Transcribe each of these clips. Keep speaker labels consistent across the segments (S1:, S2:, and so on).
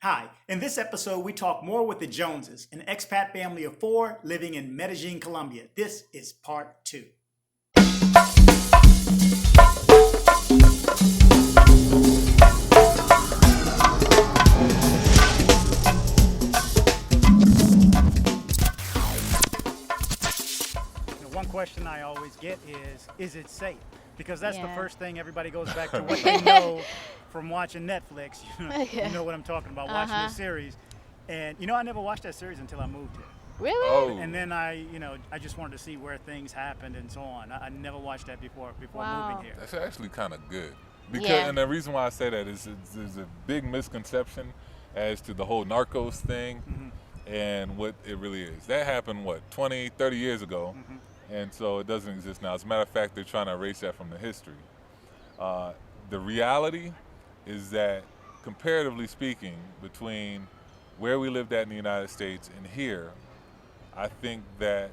S1: Hi, in this episode, we talk more with the Joneses, an expat family of 4 living in Medellin, Colombia. This is part 2. One question I always get is it safe? Because that's the first thing everybody goes back to what they know from watching Netflix. You know what I'm talking about, watching this series. And I never watched that series until I moved here.
S2: Really?
S3: Oh.
S1: And then I just wanted to see where things happened and so on. I never watched that before moving here.
S3: That's actually kind of good. Because,
S2: Yeah.
S3: and the reason why I say that is there's a big misconception as to the whole Narcos thing and what it really is. That happened, 20, 30 years ago. And so it doesn't exist now. As a matter of fact, they're trying to erase that from the history. The reality is that, comparatively speaking, between where we lived at in the United States and here, I think that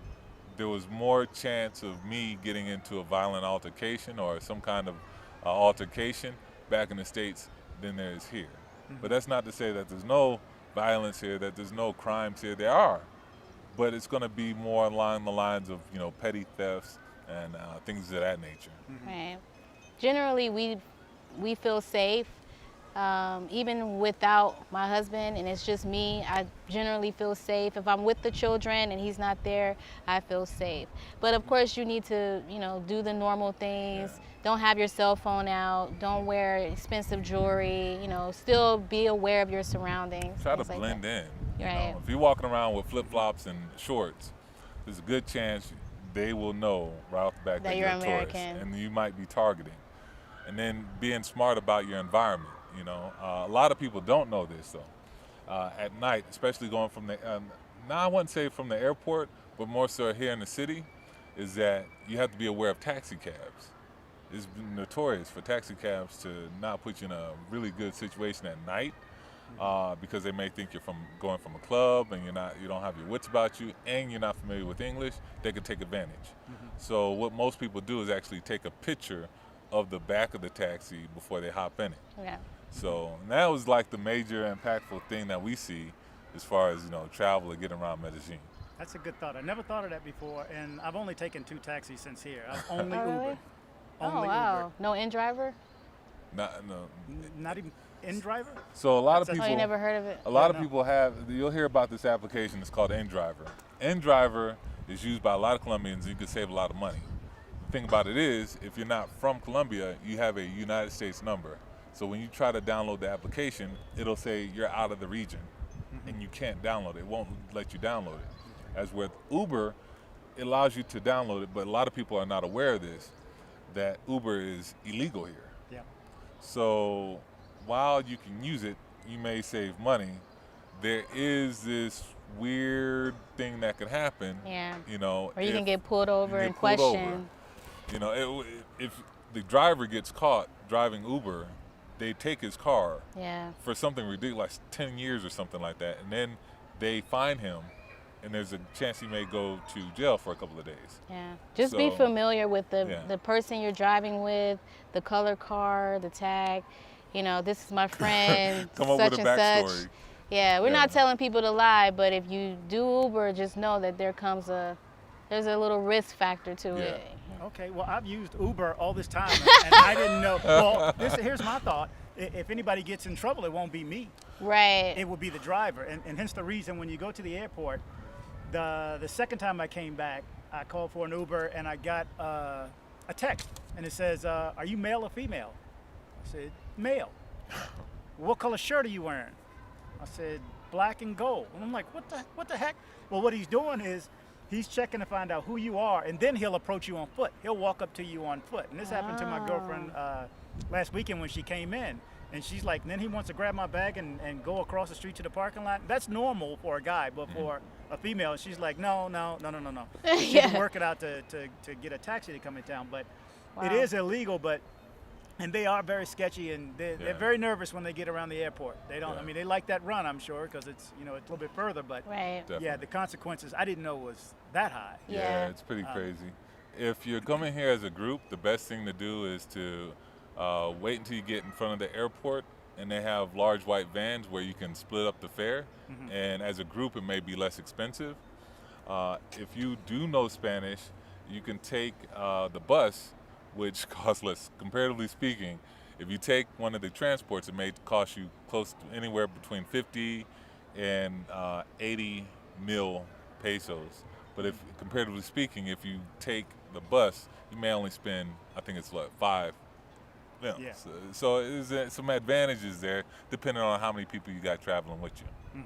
S3: there was more chance of me getting into a violent altercation or some kind of altercation back in the States than there is here. But that's not to say that there's no violence here, that there's no crimes here. There are. But it's going to be more along the lines of, petty thefts and things of that nature.
S2: Right. Generally, we feel safe, even without my husband, and it's just me. I generally feel safe. If I'm with the children and he's not there, I feel safe. But of course, you need to, do the normal things.
S3: Yeah.
S2: Don't have your cell phone out. Don't wear expensive jewelry. Still be aware of your surroundings.
S3: Try to
S2: things like
S3: blend
S2: that.
S3: in.
S2: Right.
S3: If you're walking around with flip-flops and shorts, there's a good chance they will know right off the bat that you're a tourist, and you might be targeting. And then being smart about your environment. A lot of people don't know this though. At night, especially going from the, now I wouldn't say from the airport, but more so here in the city, is that you have to be aware of taxi cabs. It's been notorious for taxi cabs to not put you in a really good situation at night. Because they may think you're going from a club and you don't have your wits about you and you're not familiar with English. They could take advantage. So what most people do is actually take a picture of the back of the taxi before they hop in it.
S2: Yeah.
S3: So that was like the major impactful thing that we see as far as travel or getting around Medellin.
S1: That's a good thought. I never thought of that before, and I've only taken 2 taxis since here. I've only
S2: Oh, really?
S1: Uber.
S2: Oh,
S1: Only
S2: wow. No in-driver?
S3: No.
S1: Uber. Not even in-driver?
S3: So a lot of
S1: That's-
S3: people.
S2: Oh, you never heard of it?
S3: A lot of
S1: no.
S3: people you'll hear about this application. It's called N-Driver. N-Driver is used by a lot of Colombians, and you can save a lot of money. The thing about it is, if you're not from Colombia, you have a United States number. So when you try to download the application, it'll say you're out of the region, and you can't download it. It won't let you download it. As with Uber, it allows you to download it, but a lot of people are not aware of this, that Uber is illegal here.
S1: Yeah.
S3: So while you can use it, you may save money. There is this weird thing that could happen.
S2: Yeah.
S3: Or
S2: Or you can get pulled over and questioned.
S3: If the driver gets caught driving Uber, they take his car
S2: Yeah.
S3: for something ridiculous, like 10 years or something like that, and then they fine him, and there's a chance he may go to jail for a couple of days.
S2: Yeah. Just be
S3: So,
S2: familiar with
S3: yeah.
S2: the person you're driving with, the color car, the tag. This is my friend,
S3: Come up
S2: such
S3: with a
S2: and
S3: backstory.
S2: such. Yeah, we're
S3: Yeah.
S2: not telling people to lie, but if you do Uber, just know that there's a little risk factor to
S3: Yeah.
S2: it.
S1: Okay, well, I've used Uber all this time, and I didn't know. Well, here's my thought. If anybody gets in trouble, it won't be me.
S2: Right.
S1: It will be the driver. And hence the reason when you go to the airport, the second time I came back, I called for an Uber, and I got a text, and it says, are you male or female? I said, male. What color shirt are you wearing? I said, black and gold. And I'm like, what the heck? Well, what he's doing is he's checking to find out who you are, and then he'll approach you on foot. He'll walk up to you on foot. And this happened to my girlfriend last weekend when she came in. And she's like, then he wants to grab my bag and go across the street to the parking lot. That's normal for a guy, but for a female, she's like, no. She can work it out to get a taxi to come in town. But it is illegal, and they are very sketchy, and they're very nervous when they get around the airport. They don't.
S3: Yeah.
S1: I mean, they like that run, I'm sure, because it's it's a little bit further. But
S2: Right.
S1: yeah, the consequences I didn't know was that high.
S2: Yeah.
S3: It's pretty crazy. If you're coming here as a group, the best thing to do is to wait until you get in front of the airport and they have large white vans where you can split up the fare, and as a group it may be less expensive. If you do know Spanish, you can take the bus, which costs less, comparatively speaking. If you take one of the transports, it may cost you close to anywhere between 50 and 80 mil pesos. But if, comparatively speaking, if you take the bus, you may only spend, I think it's what, 5 mil.
S1: Yeah.
S3: So there's some advantages there, depending on how many people you got traveling with you.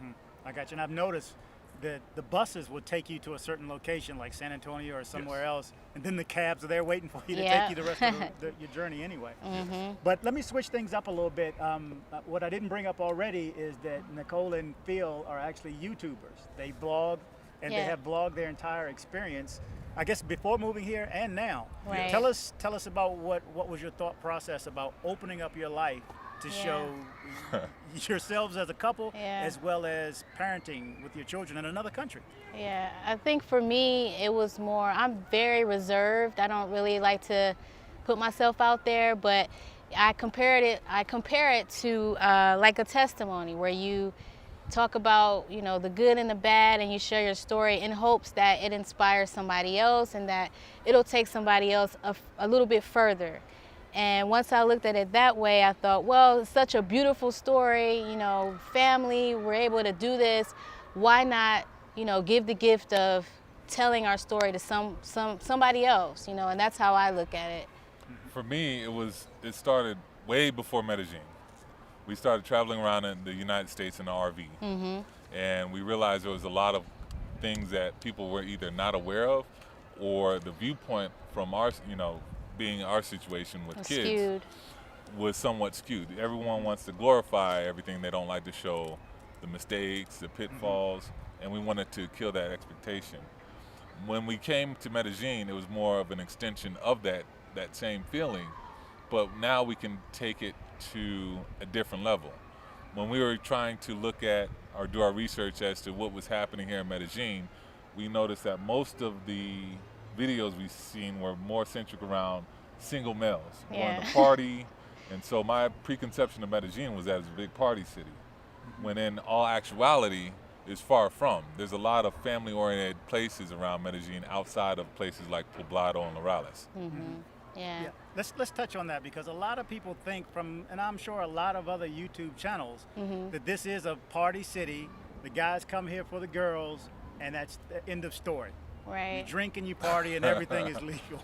S1: I got you. And I've noticed that the buses will take you to a certain location, like San Antonio or somewhere else, and then the cabs are there waiting for you to take you the rest of your journey anyway. But let me switch things up a little bit. What I didn't bring up already is that Nicole and Phil are actually YouTubers. They blog, and they have blogged their entire experience, I guess, before moving here and now.
S2: Right.
S1: Tell us about what was your thought process about opening up your life to show yourselves as a couple, as well as parenting with your children in another country.
S2: Yeah, I think for me, it was more, I'm very reserved. I don't really like to put myself out there, but I compare it to like a testimony where you talk about, you know, the good and the bad, and you share your story in hopes that it inspires somebody else and that it'll take somebody else a little bit further. And once I looked at it that way, I thought, well, it's such a beautiful story, you know, family, we're able to do this. Why not, you know, give the gift of telling our story to somebody else, you know, and that's how I look at it.
S3: For me, it started way before Medellin. We started traveling around in the United States in an RV, and we realized there was a lot of things that people were either not aware of, or the viewpoint from our, you know, being our situation with kids was somewhat skewed. Everyone wants to glorify everything. They don't like to show the mistakes, the pitfalls, and we wanted to kill that expectation. When we came to Medellin, it was more of an extension of that same feeling, but now we can take it to a different level. When we were trying to look at or do our research as to what was happening here in Medellin, we noticed that most of the videos we've seen were more centric around single males going to party, and so my preconception of Medellin was that it's a big party city, when in all actuality is far from. There's a lot of family-oriented places around Medellin outside of places like Poblado and Lorales.
S1: Yeah. Let's touch on that, because a lot of people think and I'm sure a lot of other YouTube channels, that this is a party city. The guys come here for the girls, and that's the end of story.
S2: Right.
S1: You drink and you party and everything is legal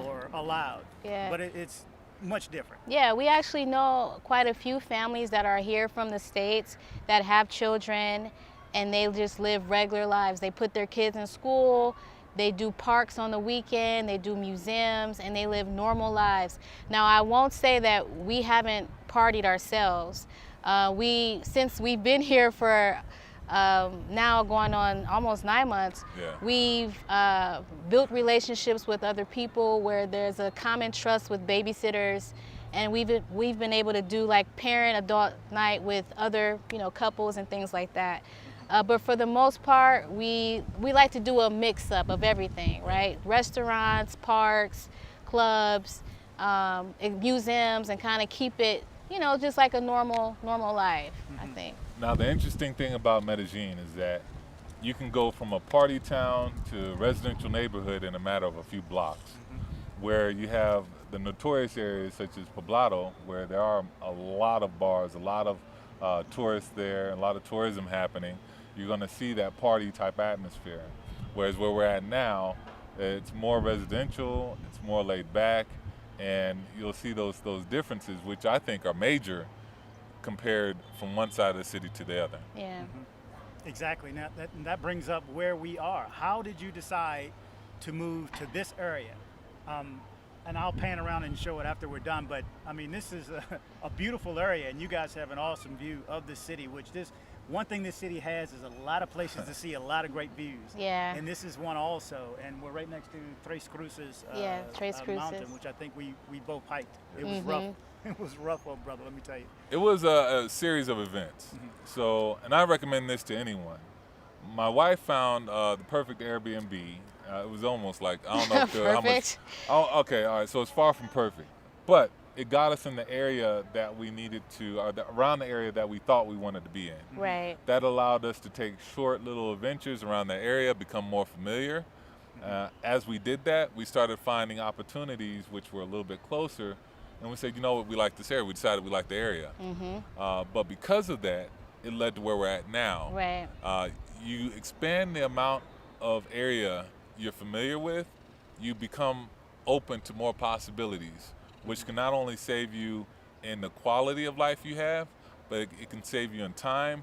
S1: or allowed. But it's much different. Yeah,
S2: we actually know quite a few families that are here from the States that have children, and they just live regular lives. They put their kids in school, they do parks on the weekend, they do museums, and they live normal lives. Now, I won't say that we haven't partied ourselves. Since we've been here for now going on almost 9 months, we've built relationships with other people where there's a common trust with babysitters, and we've been able to do like parent-adult night with other, you know, couples and things like that. But for the most part, we like to do a mix-up of everything, right? Restaurants, parks, clubs, museums, and kind of keep it, you know, just like a normal life, I think.
S3: Now, the interesting thing about Medellin is that you can go from a party town to a residential neighborhood in a matter of a few blocks, where you have the notorious areas such as Poblado, where there are a lot of bars, a lot of tourists there, a lot of tourism happening. You're going to see that party type atmosphere. Whereas where we're at now, it's more residential, it's more laid back, and you'll see those differences, which I think are major compared from one side of the city to the other.
S2: Yeah.
S1: Exactly. Now that brings up where we are. How did you decide to move to this area? And I'll pan around and show it after we're done, but I mean, this is a beautiful area, and you guys have an awesome view of the city, one thing this city has is a lot of places to see, a lot of great views.
S2: Yeah.
S1: And this is one also, and we're right next to Tres Cruces mountain, which I think we both hiked. It was rough. It was rough, old brother, let me tell you.
S3: It was a series of events. So, and I recommend this to anyone. My wife found the perfect Airbnb. It was almost like, I don't know if how much. Oh, okay, all right. So it's far from perfect, but it got us in the area that we needed to, or around the area that we thought we wanted to be in.
S2: Right.
S3: That allowed us to take short little adventures around the area, become more familiar. As we did that, we started finding opportunities which were a little bit closer, and we said, you know what, we like this area. We decided we like the area. But because of that, it led to where we're at now.
S2: Right.
S3: You expand the amount of area you're familiar with, you become open to more possibilities, which can not only save you in the quality of life you have, but it can save you in time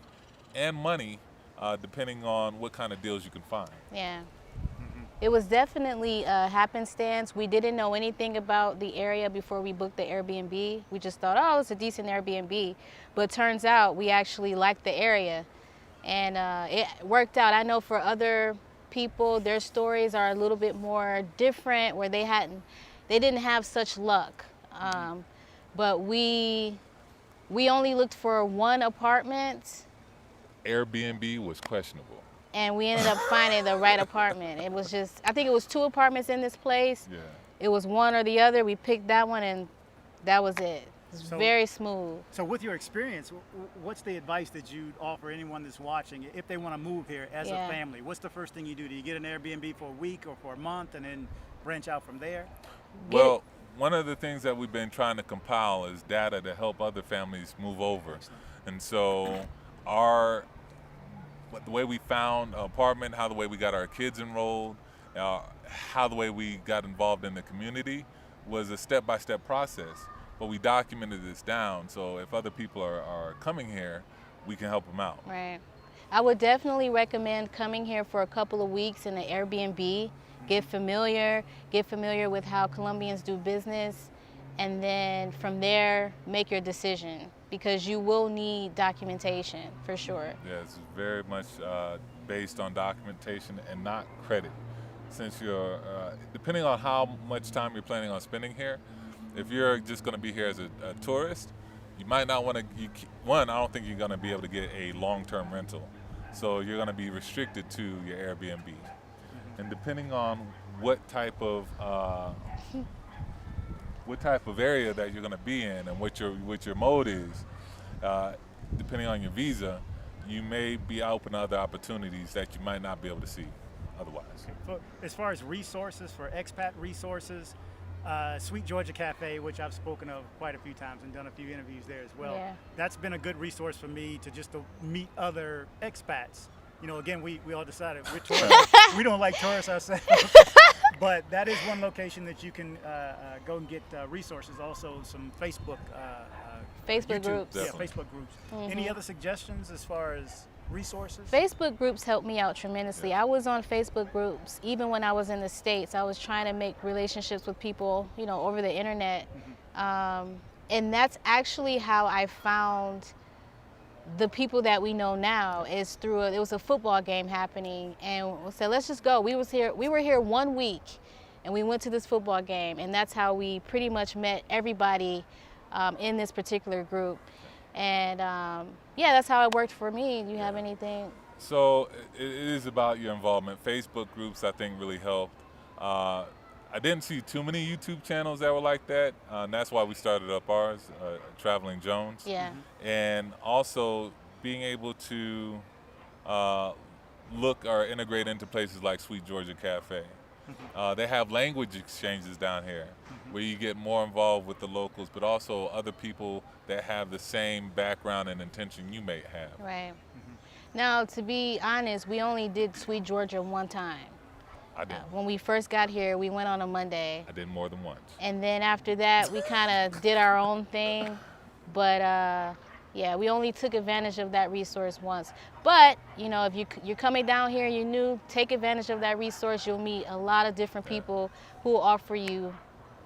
S3: and money, depending on what kind of deals you can find.
S2: Yeah. It was definitely a happenstance. We didn't know anything about the area before we booked the Airbnb. We just thought, oh, it's a decent Airbnb. But turns out we actually liked the area. And it worked out. I know for other people, their stories are a little bit more different, where they didn't have such luck. But we only looked for one apartment.
S3: Airbnb was questionable.
S2: And we ended up finding the right apartment. It was just, I think it was 2 apartments in this place.
S3: Yeah.
S2: It was one or the other. We picked that one, and that was it. It was very smooth.
S1: So with your experience, what's the advice that you'd offer anyone that's watching if they want to move here as a family? What's the first thing you do? Do you get an Airbnb for a week or for a month and then branch out from there?
S3: Well, one of the things that we've been trying to compile is data to help other families move over. And so the way we found an apartment, how the way we got our kids enrolled, how the way we got involved in the community was a step-by-step process. But we documented this down, so if other people are coming here, we can help them out.
S2: Right. I would definitely recommend coming here for a couple of weeks in an Airbnb. Get familiar with how Colombians do business, and then from there, make your decision, because you will need documentation for sure.
S3: Yeah, it's very much based on documentation and not credit. Since you're, depending on how much time you're planning on spending here, if you're just going to be here as a tourist, you might not want to, I don't think you're going to be able to get a long-term rental. So you're going to be restricted to your Airbnb. And depending on what type of area that you're going to be in and what your mode is, depending on your visa, you may be open to other opportunities that you might not be able to see otherwise.
S1: As far as resources, for expat resources, Sweet Georgia Cafe, which I've spoken of quite a few times and done a few interviews there as well.
S2: Yeah.
S1: That's been a good resource for me to meet other expats. You know, again, we all decided we're tourists. We don't like tourists ourselves. But that is one location that you can go and get resources. Also, some Facebook
S2: Facebook groups.
S1: Yeah, Facebook groups. Any other suggestions as far as resources?
S2: Facebook groups helped me out tremendously. I was on Facebook groups even when I was in the States. I was trying to make relationships with people, over the internet. And that's actually how I found the people that we know now, is through it was a football game happening, and we said, let's just go. We were here 1 week, and we went to this football game, and that's how we pretty much met everybody in this particular group. And that's how it worked for me. Do you have anything?
S3: So it is about your involvement. Facebook groups, I think, really helped. I didn't see too many YouTube channels that were like that, and that's why we started up ours, Traveling Jones.
S2: Yeah.
S3: And also being able to look or integrate into places like Sweet Georgia Cafe. They have language exchanges down here where you get more involved with the locals, but also other people that have the same background and intention you may have.
S2: Right. Now, to be honest, we only did Sweet Georgia one time.
S3: I did.
S2: When we first got here, we went on a Monday.
S3: I did more than once.
S2: And then after that, we kind of did our own thing. But we only took advantage of that resource once. But, if you're coming down here and you're new, take advantage of that resource. You'll meet a lot of different people who will offer you,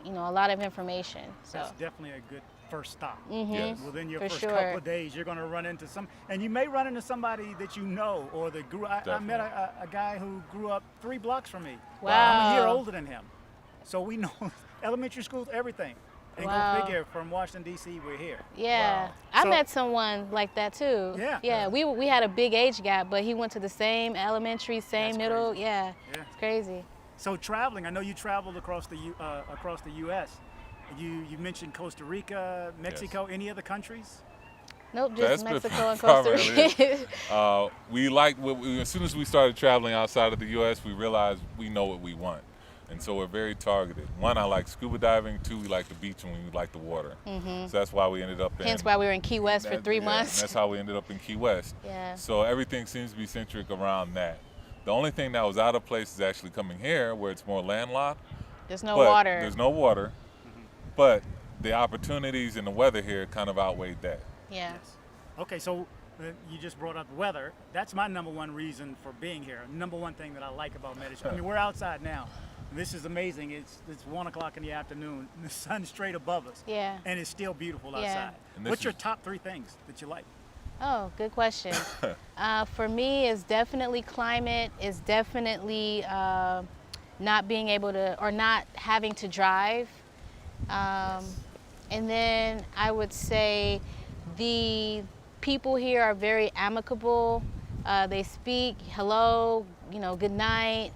S2: a lot of information. So
S1: that's definitely a good first stop.
S3: Yes.
S1: Within your
S2: For
S1: first
S2: sure.
S1: couple of days, you're going to run into and you may run into somebody that you know, or that grew. I met a guy who grew up 3 blocks from me.
S2: Wow.
S1: I'm a year older than him, so we know elementary schools, everything. And
S2: Wow.
S1: go figure, from Washington D.C. we're here.
S2: yeah,
S3: Wow.
S2: I
S1: So-
S2: met someone like that too.
S1: Yeah.
S2: Yeah, we had a big age gap, but he went to the same elementary, same
S1: That's
S2: middle.
S1: crazy.
S2: Yeah,
S1: Yeah.
S2: it's crazy.
S1: So traveling, I know you traveled across the U.S. You mentioned Costa Rica, Mexico, any other countries?
S2: Nope,
S3: That's
S2: just Mexico and Costa Rica.
S3: We like as soon as we started traveling outside of the U.S., we realized we know what we want, and so we're very targeted. One, I like scuba diving. Two, we like the beach and we like the water. So that's why we ended up in.
S2: Hence why we were in Key West for 3 months.
S3: And that's how we ended up in Key West.
S2: Yeah.
S3: So everything seems to be centric around that. The only thing that was out of place is actually coming here, where it's more landlocked.
S2: There's no water.
S3: There's no water, but the opportunities and the weather here kind of outweighed that.
S2: Yeah.
S1: Yes. Okay, so you just brought up weather. That's my number one reason for being here. Number one thing that I like about Medellin. I mean, we're outside now. This is amazing. It's 1 o'clock in the afternoon. The sun's straight above us.
S2: Yeah.
S1: And it's still beautiful
S2: Yeah.
S1: outside.
S3: And
S1: What's your top 3 things that you like?
S2: Oh, good question. For me, it's definitely climate. It's definitely not being able to, or not having to drive. And then I would say the people here are very amicable. They speak hello, good night.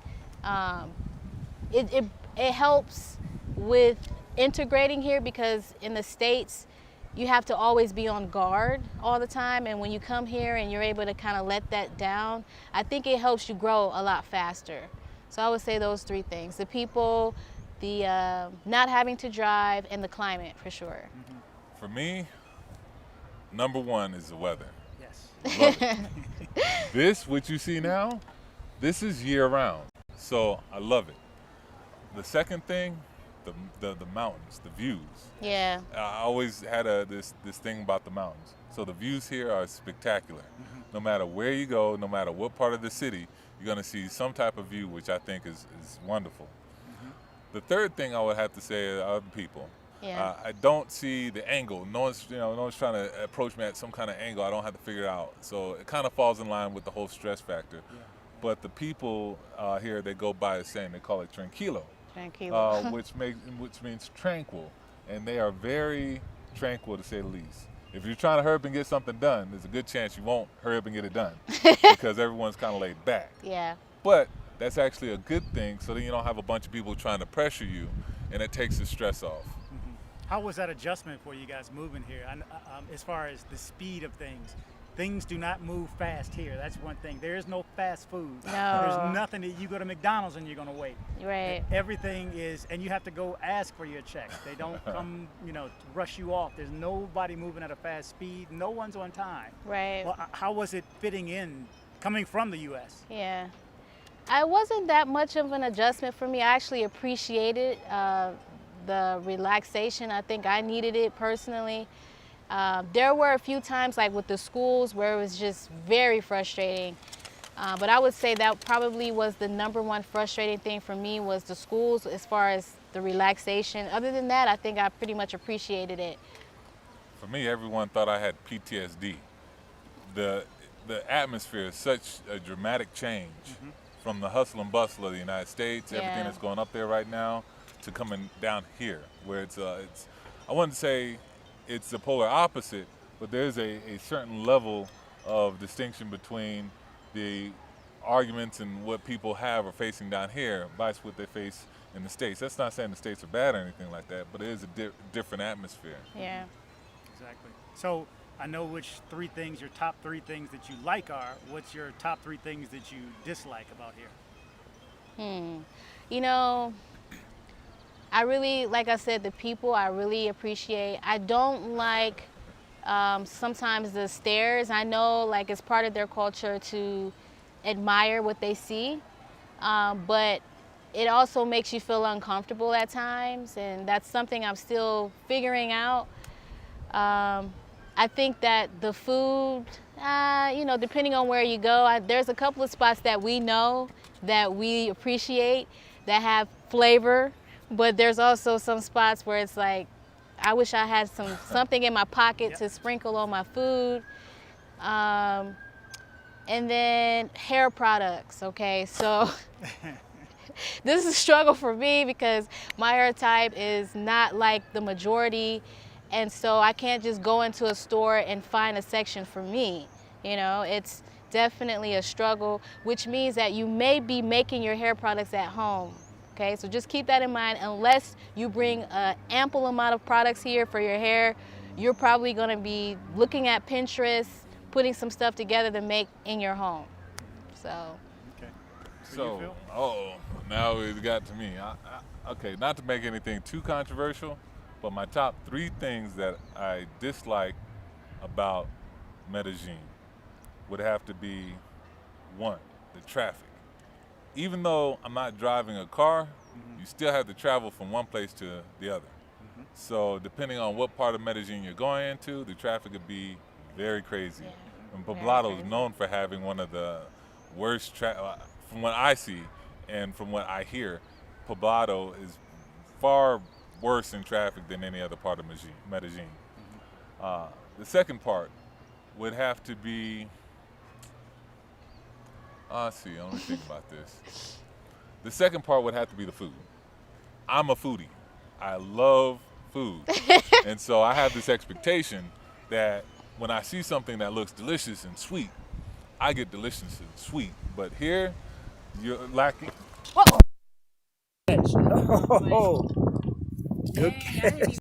S2: It helps with integrating here, because in the States, you have to always be on guard all the time, and when you come here and you're able to kind of let that down, I think it helps you grow a lot faster. So I would say those 3 things: the people, the not having to drive, and the climate, for sure.
S3: For me, number 1 is the weather.
S1: Yes.
S3: Love it. What you see now, this is year round, so I love it. The second thing, the mountains, the views.
S2: Yeah.
S3: I always had this thing about the mountains. So the views here are spectacular. No matter where you go, no matter what part of the city, you're going to see some type of view, which I think is wonderful. The third thing I would have to say are other people.
S2: Yeah.
S3: I don't see the angle. No one's trying to approach me at some kind of angle. I don't have to figure it out. So it kind of falls in line with the whole stress factor. Yeah. But the people here, they go by the same. They call it tranquilo.
S2: Tranquilo.
S3: which means tranquil, and they are very tranquil, to say the least. If you're trying to hurry up and get something done, there's a good chance you won't hurry up and get it done because everyone's kind of laid back.
S2: Yeah.
S3: But that's actually a good thing, so then you don't have a bunch of people trying to pressure you, and it takes the stress off.
S1: How was that adjustment for you guys moving here? As far as the speed of things, things do not move fast here. That's one thing. There is no fast food.
S2: No.
S1: There's nothing that you go to McDonald's and you're going to wait.
S2: Right.
S1: Everything is, and you have to go ask for your check. They don't come, rush you off. There's nobody moving at a fast speed. No one's on time.
S2: Right.
S1: Well, how was it fitting in, coming from the U.S.?
S2: Yeah. It wasn't that much of an adjustment for me. I actually appreciated the relaxation. I think I needed it personally. There were a few times, like with the schools, where it was just very frustrating. But I would say that probably was the number one frustrating thing for me, was the schools, as far as the relaxation. Other than that, I think I pretty much appreciated it.
S3: For me, everyone thought I had PTSD. The atmosphere is such a dramatic change from the hustle and bustle of the United States, everything that's going up there right now, to coming down here, where it's I wouldn't say it's the polar opposite, but there's a certain level of distinction between the arguments and what people have or facing down here versus what they face in the States. That's not saying the States are bad or anything like that, but it is a different atmosphere.
S2: Yeah.
S1: Exactly. So I know which 3 things, your top 3 things that you like are. What's your top 3 things that you dislike about here?
S2: I really, like I said, the people I really appreciate. I don't like sometimes the stares. I know, like, it's part of their culture to admire what they see, but it also makes you feel uncomfortable at times, and that's something I'm still figuring out. I think that the food, depending on where you go, there's a couple of spots that we know that we appreciate that have flavor. But there's also some spots where it's like, I wish I had something in my pocket to sprinkle on my food. And then hair products, okay? So this is a struggle for me because my hair type is not like the majority. And so I can't just go into a store and find a section for me. It's definitely a struggle, which means that you may be making your hair products at home. Okay, so just keep that in mind. Unless you bring an ample amount of products here for your hair, you're probably going to be looking at Pinterest, putting some stuff together to make in your home. So.
S1: Okay.
S3: So,
S1: you, Phil?
S3: now it got to me. Okay, not to make anything too controversial, but my top 3 things that I dislike about Medellin would have to be 1, the traffic. Even though I'm not driving a car, you still have to travel from one place to the other. So depending on what part of Medellin you're going into, the traffic could be very crazy.
S2: Yeah.
S3: And Poblado is known for having one of the worst from what I see and from what I hear, Poblado is far worse in traffic than any other part of Medellin. The second part would have to be, let me think about this. The second part would have to be the food. I'm a foodie. I love food. And so I have this expectation that when I see something that looks delicious and sweet, I get delicious and sweet. But here, you're lacking.
S1: Oh, good catch.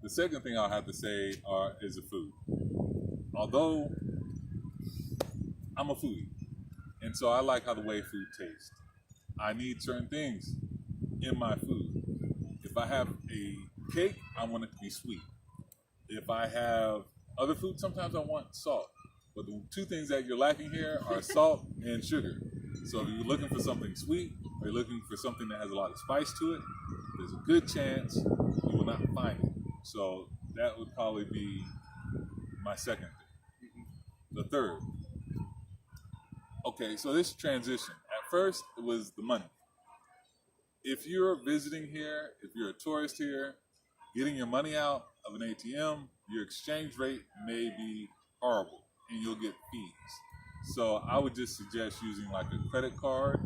S3: The second thing I'll have to say is the food. Although I'm a foodie, and so I like how the way food tastes. I need certain things in my food. If I have a cake, I want it to be sweet. If I have other food, sometimes I want salt. But the 2 things that you're lacking here are salt and sugar. So if you're looking for something sweet, or you're looking for something that has a lot of spice to it, there's a good chance you will not find it. So that would probably be my second thing. The third. Okay, so this transition. At first, it was the money. If you're visiting here, if you're a tourist here, getting your money out of an ATM, your exchange rate may be horrible and you'll get fees. So I would just suggest using like a credit card,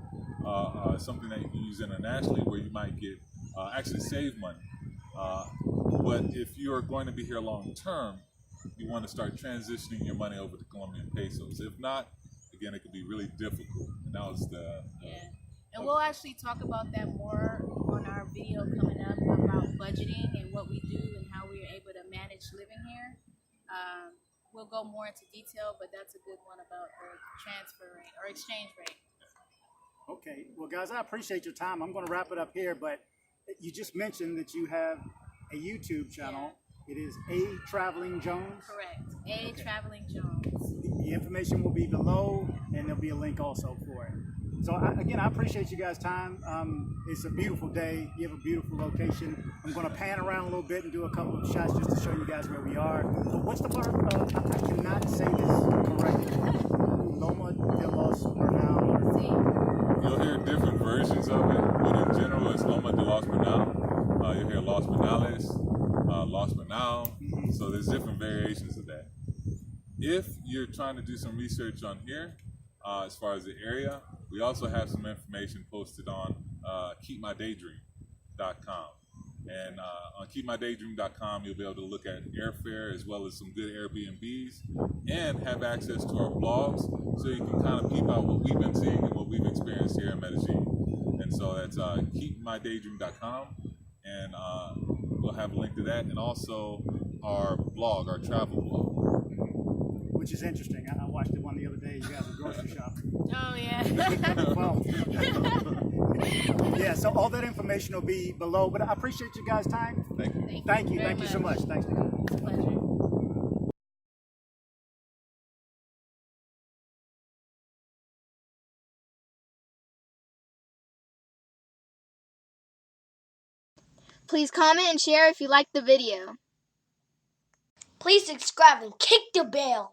S3: something that you can use internationally where you might get actually save money. But if you're going to be here long term, you want to start transitioning your money over to Colombian pesos. If not, again, it could be really difficult. And that was
S2: And we'll actually talk about that more on our video coming up about budgeting and what we do and how we are able to manage living here. We'll go more into detail, but that's a good one about the transfer rate or exchange rate.
S1: Okay, well, guys, I appreciate your time. I'm going to wrap it up here, but you just mentioned that you have a YouTube channel. Yeah. It is A Traveling Jones.
S2: Correct. A Traveling Jones.
S1: The information will be below, and there'll be a link also for it. So again, I appreciate you guys' time. It's a beautiful day. You have a beautiful location. I'm going to pan around a little bit and do a couple of shots just to show you guys where we are. But what's the part? I cannot say this correctly. Loma de los Bernal.
S3: You'll hear different versions of it, but in general, it's Loma de los Bernal. You'll hear Los Bernales, Los Bernal. So there's different variations of that. If you're trying to do some research on here, as far as the area, we also have some information posted on keepmydaydream.com. And on keepmydaydream.com, you'll be able to look at airfare as well as some good Airbnbs and have access to our blogs so you can kind of peep out what we've been seeing and what we've experienced here in Medellin. And so that's keepmydaydream.com, and we'll have a link to that, and also our blog, our travel blog.
S1: Which is interesting. I watched it one the other day. You guys are grocery shopping.
S2: Oh, yeah.
S1: Well, yeah, so all that information will be below. But I appreciate you guys' time.
S3: Thank you.
S1: Thank you. Thank you so much. Thanks, Nicole.
S2: It's a pleasure.
S4: Please comment and share if you liked the video. Please subscribe and kick the bell.